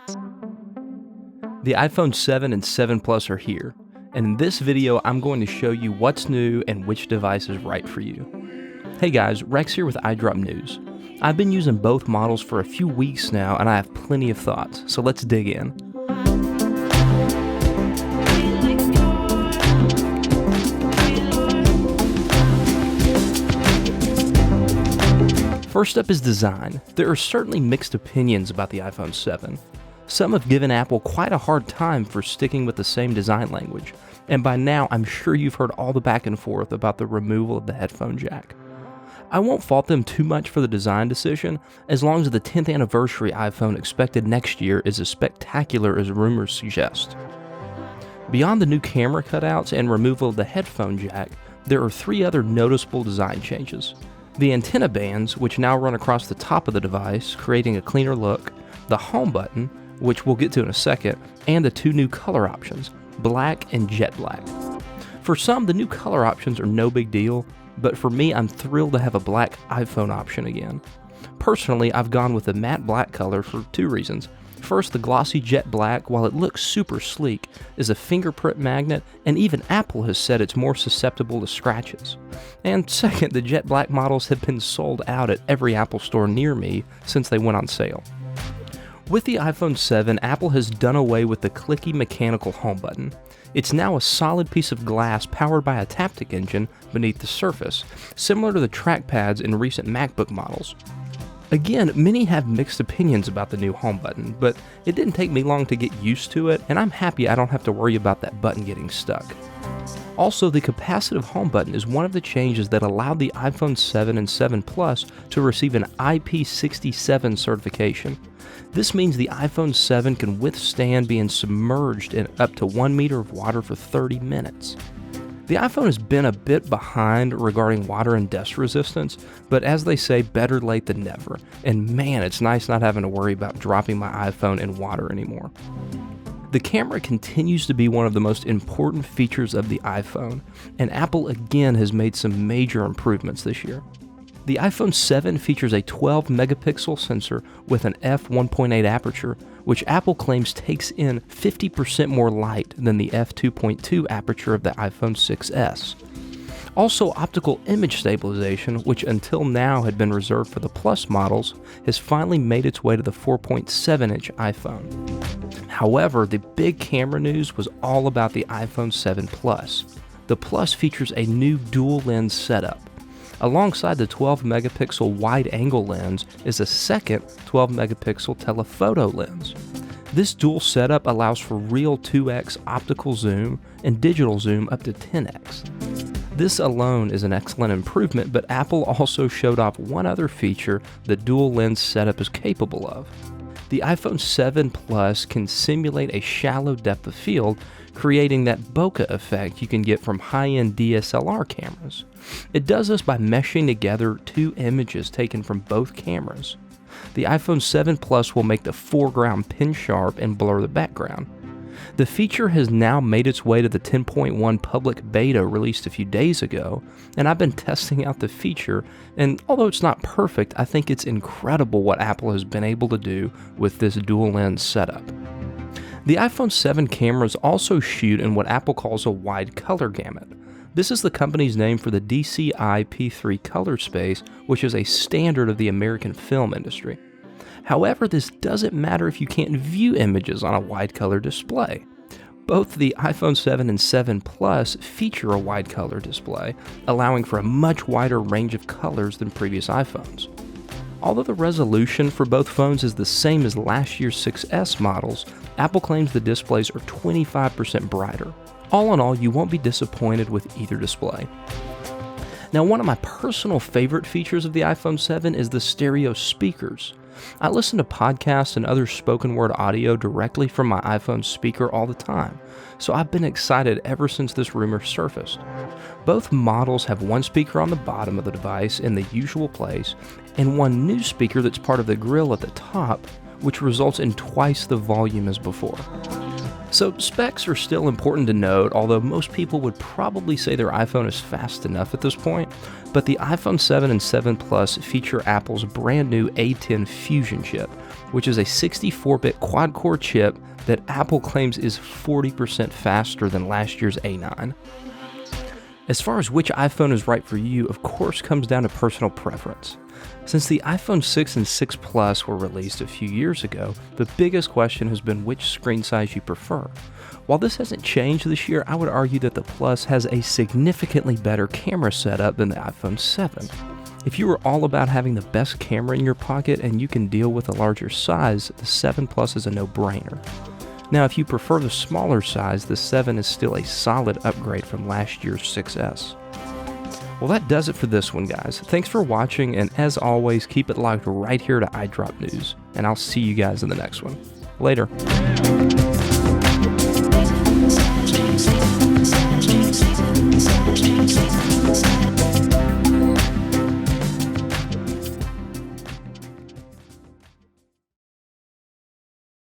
The iPhone 7 and 7 Plus are here, and in this video I'm going to show you what's new and which device is right for you. Hey guys, Rex here with iDrop News. I've been using both models for a few weeks now and I have plenty of thoughts, so let's dig in. First up is design. There are certainly mixed opinions about the iPhone 7. Some have given Apple quite a hard time for sticking with the same design language, and by now I'm sure you've heard all the back and forth about the removal of the headphone jack. I won't fault them too much for the design decision, as long as the 10th anniversary iPhone expected next year is as spectacular as rumors suggest. Beyond the new camera cutouts and removal of the headphone jack, there are three other noticeable design changes. The antenna bands, which now run across the top of the device, creating a cleaner look, the home button, which we'll get to in a second, and the two new color options, black and jet black. For some, the new color options are no big deal, but for me, I'm thrilled to have a black iPhone option again. Personally, I've gone with the matte black color for two reasons. First, the glossy jet black, while it looks super sleek, is a fingerprint magnet, and even Apple has said it's more susceptible to scratches. And second, the jet black models have been sold out at every Apple store near me since they went on sale. With the iPhone 7, Apple has done away with the clicky mechanical home button. It's now a solid piece of glass powered by a Taptic engine beneath the surface, similar to the trackpads in recent MacBook models. Again, many have mixed opinions about the new home button, but it didn't take me long to get used to it, and I'm happy I don't have to worry about that button getting stuck. Also, the capacitive home button is one of the changes that allowed the iPhone 7 and 7 Plus to receive an IP67 certification. This means the iPhone 7 can withstand being submerged in up to 1 meter of water for 30 minutes. The iPhone has been a bit behind regarding water and dust resistance, but as they say, better late than never. And man, it's nice not having to worry about dropping my iPhone in water anymore. The camera continues to be one of the most important features of the iPhone, and Apple again has made some major improvements this year. The iPhone 7 features a 12 megapixel sensor with an f1.8 aperture, which Apple claims takes in 50% more light than the f2.2 aperture of the iPhone 6s. Also, optical image stabilization, which until now had been reserved for the Plus models, has finally made its way to the 4.7-inch iPhone. However, the big camera news was all about the iPhone 7 Plus. The Plus features a new dual lens setup. Alongside the 12 megapixel wide-angle lens is a second 12 megapixel telephoto lens. This dual setup allows for real 2x optical zoom and digital zoom up to 10x. This alone is an excellent improvement, but Apple also showed off one other feature the dual lens setup is capable of. The iPhone 7 Plus can simulate a shallow depth of field, creating that bokeh effect you can get from high-end DSLR cameras. It does this by meshing together two images taken from both cameras. The iPhone 7 Plus will make the foreground pin sharp and blur the background. The feature has now made its way to the 10.1 public beta released a few days ago, and I've been testing out the feature, and although it's not perfect, I think it's incredible what Apple has been able to do with this dual lens setup. The iPhone 7 cameras also shoot in what Apple calls a wide color gamut. This is the company's name for the DCI P3 color space, which is a standard of the American film industry. However, this doesn't matter if you can't view images on a wide color display. Both the iPhone 7 and 7 Plus feature a wide color display, allowing for a much wider range of colors than previous iPhones. Although the resolution for both phones is the same as last year's 6S models, Apple claims the displays are 25% brighter. All in all, you won't be disappointed with either display. Now, one of my personal favorite features of the iPhone 7 is the stereo speakers. I listen to podcasts and other spoken word audio directly from my iPhone speaker all the time, so I've been excited ever since this rumor surfaced. Both models have one speaker on the bottom of the device in the usual place, and one new speaker that's part of the grille at the top, which results in twice the volume as before. So specs are still important to note, although most people would probably say their iPhone is fast enough at this point. But the iPhone 7 and 7 Plus feature Apple's brand new A10 Fusion chip, which is a 64-bit quad-core chip that Apple claims is 40% faster than last year's A9. As far as which iPhone is right for you, of course, comes down to personal preference. Since the iPhone 6 and 6 Plus were released a few years ago, the biggest question has been which screen size you prefer. While this hasn't changed this year, I would argue that the Plus has a significantly better camera setup than the iPhone 7. If you are all about having the best camera in your pocket and you can deal with a larger size, the 7 Plus is a no-brainer. Now, if you prefer the smaller size, the 7 is still a solid upgrade from last year's 6S. Well, that does it for this one, guys. Thanks for watching, and as always, keep it locked right here to iDrop News, and I'll see you guys in the next one. Later.